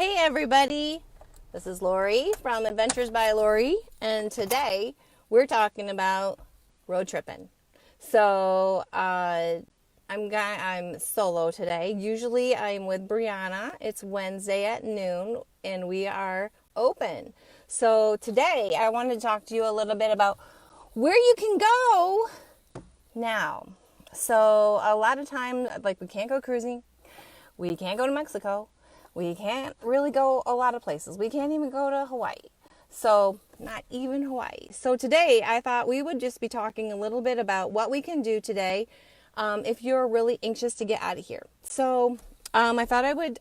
Hey everybody, this is Lori from Adventures by Lori, and today we're talking about road tripping. So I'm solo today. Usually I'm with Brianna. It's Wednesday at noon, and we are open. So today I wanted to talk to you a little bit about where you can go now. So a lot of times, like, we can't go cruising, we can't go to Mexico. We can't really go a lot of places. We can't even go to Hawaii. So, not even Hawaii. So today, I thought we would just be talking a little bit about what we can do today if you're really anxious to get out of here. So, I thought I would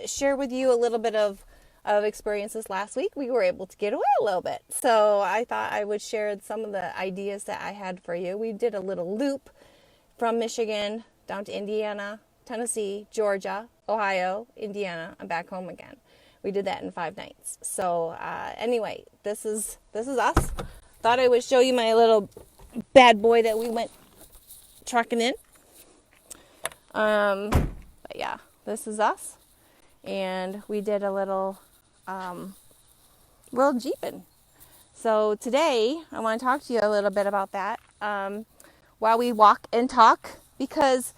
share with you a little bit of experiences last week. We were able to get away a little bit. So, I thought I would share some of the ideas that I had for you. We did a little loop from Michigan down to Indiana, Tennessee, Georgia, Ohio, Indiana, and back home again. We did that in 5 nights. So anyway, this is us. Thought I would show you my little bad boy that we went trucking in. But yeah, this is us, and we did a little jeeping. So today I want to talk to you a little bit about that while we walk and talk, because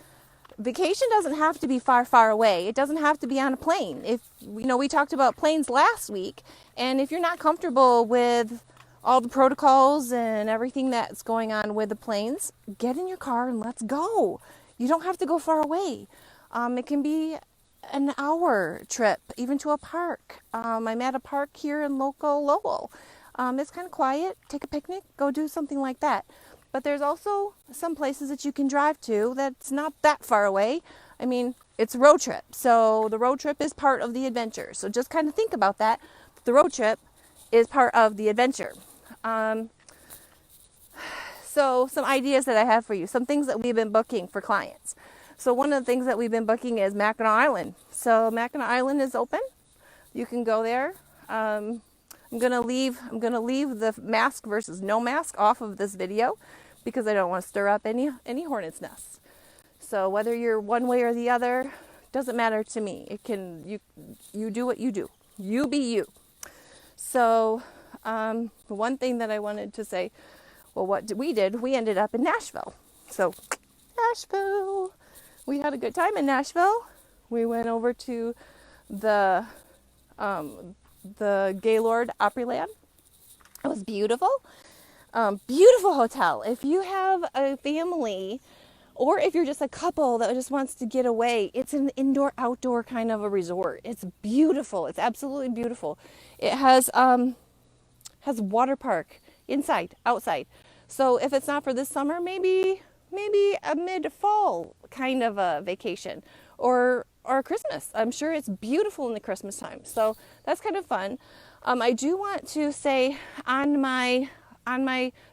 vacation doesn't have to be far, far away. It doesn't have to be on a plane. If we talked about planes last week, and if you're not comfortable with all the protocols and everything that's going on with the planes, get in your car and let's go. You don't have to go far away. It can be an hour trip, even to a park. I'm at a park here in local Lowell. It's kind of quiet. Take a picnic, go do something like that. But there's also some places that you can drive to that's not that far away. I mean, it's a road trip. So the road trip is part of the adventure. So just kind of think about that. The road trip is part of the adventure. So some ideas that I have for you. Some things that we've been booking for clients. So one of the things that we've been booking is Mackinac Island. So Mackinac Island is open. You can go there. I'm gonna leave the mask versus no mask off of this video, because I don't want to stir up any hornet's nests. So whether you're one way or the other, doesn't matter to me. It can you do what you do. You be you. So the one thing that I wanted to say, well, what we did, we ended up in Nashville. So Nashville, we had a good time in Nashville. We went over to the Gaylord Opryland. It was beautiful. Beautiful hotel. If you have a family, or if you're just a couple that just wants to get away, it's an indoor-outdoor kind of a resort. It's beautiful. It's absolutely beautiful. It has water park inside, outside. So if it's not for this summer, maybe a mid-fall kind of a vacation, or Christmas. I'm sure it's beautiful in the Christmas time. So that's kind of fun. I do want to say on my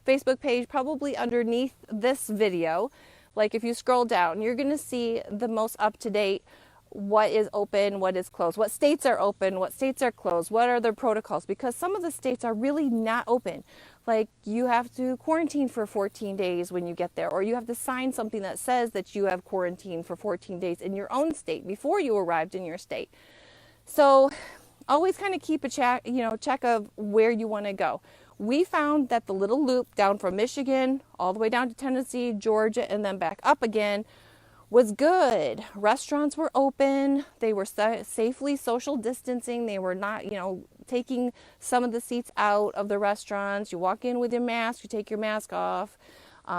Facebook page, probably underneath this video, like if you scroll down, you're going to see the most up-to-date, what is open, what is closed, what states are open, what states are closed, what are their protocols, because some of the states are really not open. Like, you have to quarantine for 14 days when you get there, or you have to sign something that says that you have quarantined for 14 days in your own state before you arrived in your state. So always kind of keep a check of where you want to go. We found that the little loop down from Michigan all the way down to Tennessee, Georgia, and then back up again was good. Restaurants were open. They were safely social distancing. They were not, taking some of the seats out of the restaurants. You walk in with your mask, you take your mask off.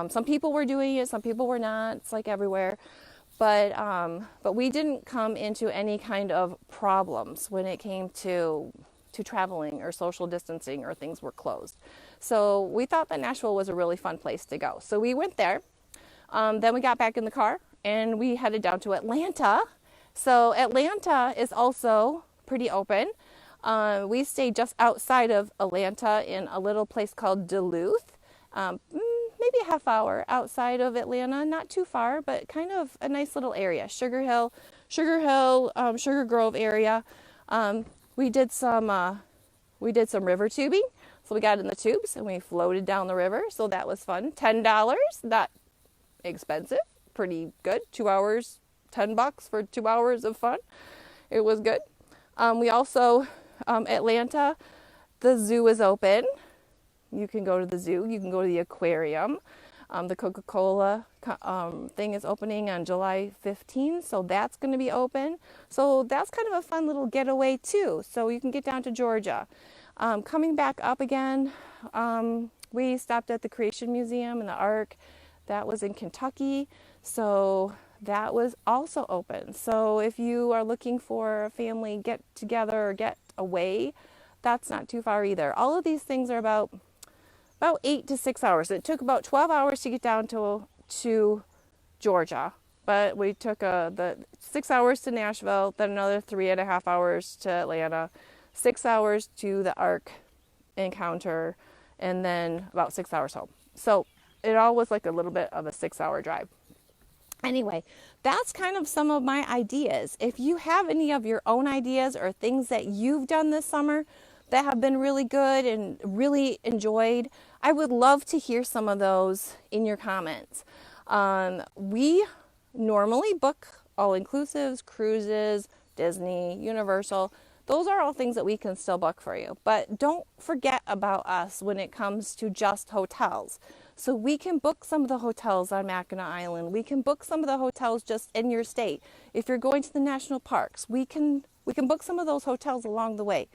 Some people were doing it, some people were not. It's like everywhere. But we didn't come into any kind of problems when it came to traveling or social distancing, or things were closed. So we thought that Nashville was a really fun place to go. So we went there. Then we got back in the car and we headed down to Atlanta. So Atlanta is also pretty open. We stayed just outside of Atlanta in a little place called Duluth. Maybe a half hour outside of Atlanta, not too far, but kind of a nice little area. Sugar Grove area. We did some river tubing. So we got in the tubes and we floated down the river. So that was fun. $10, not expensive, pretty good. 2 hours, $10 for 2 hours of fun. It was good. We also, Atlanta, the zoo is open. You can go to the zoo. You can go to the aquarium. The Coca-Cola thing is opening on July 15th, so that's going to be open. So that's kind of a fun little getaway too. So you can get down to Georgia. Coming back up again, we stopped at the Creation Museum and the Ark. That was in Kentucky, so that was also open. So if you are looking for a family get together or get away, that's not too far either. All of these things are about 8 to 6 hours. It took about 12 hours to get down to Georgia, but we took the 6 hours to Nashville, then another 3.5 hours to Atlanta, 6 hours to the Ark encounter, and then about 6 hours home. So it all was like a little bit of a 6 hour drive. Anyway, that's kind of some of my ideas. If you have any of your own ideas or things that you've done this summer that have been really good and really enjoyed, I would love to hear some of those in your comments. We normally book all inclusives, cruises, Disney, Universal. Those are all things that we can still book for you. But don't forget about us when it comes to just hotels. So we can book some of the hotels on Mackinac Island. We can book some of the hotels just in your state. If you're going to the national parks, we can book some of those hotels along the way.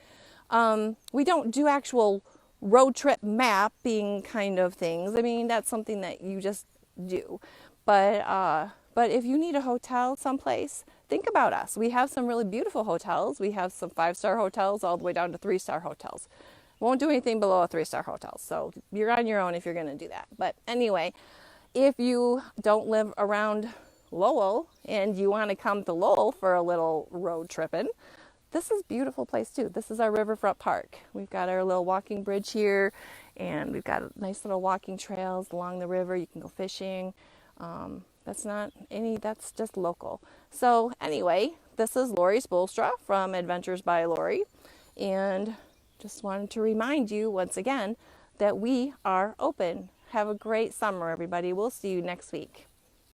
We don't do actual road trip mapping kind of things. I mean, that's something that you just do. But if you need a hotel someplace, think about us. We have some really beautiful hotels. We have some 5-star hotels all the way down to 3-star hotels. Won't do anything below a 3-star hotel. So you're on your own if you're going to do that. But anyway, if you don't live around Lowell and you want to come to Lowell for a little road tripping, this is a beautiful place too. This is our riverfront park. We've got our little walking bridge here, and we've got nice little walking trails along the river. You can go fishing. That's just local. So anyway, this is Lori Spoelstra from Adventures by Lori, and just wanted to remind you once again that we are open. Have a great summer, everybody. We'll see you next week.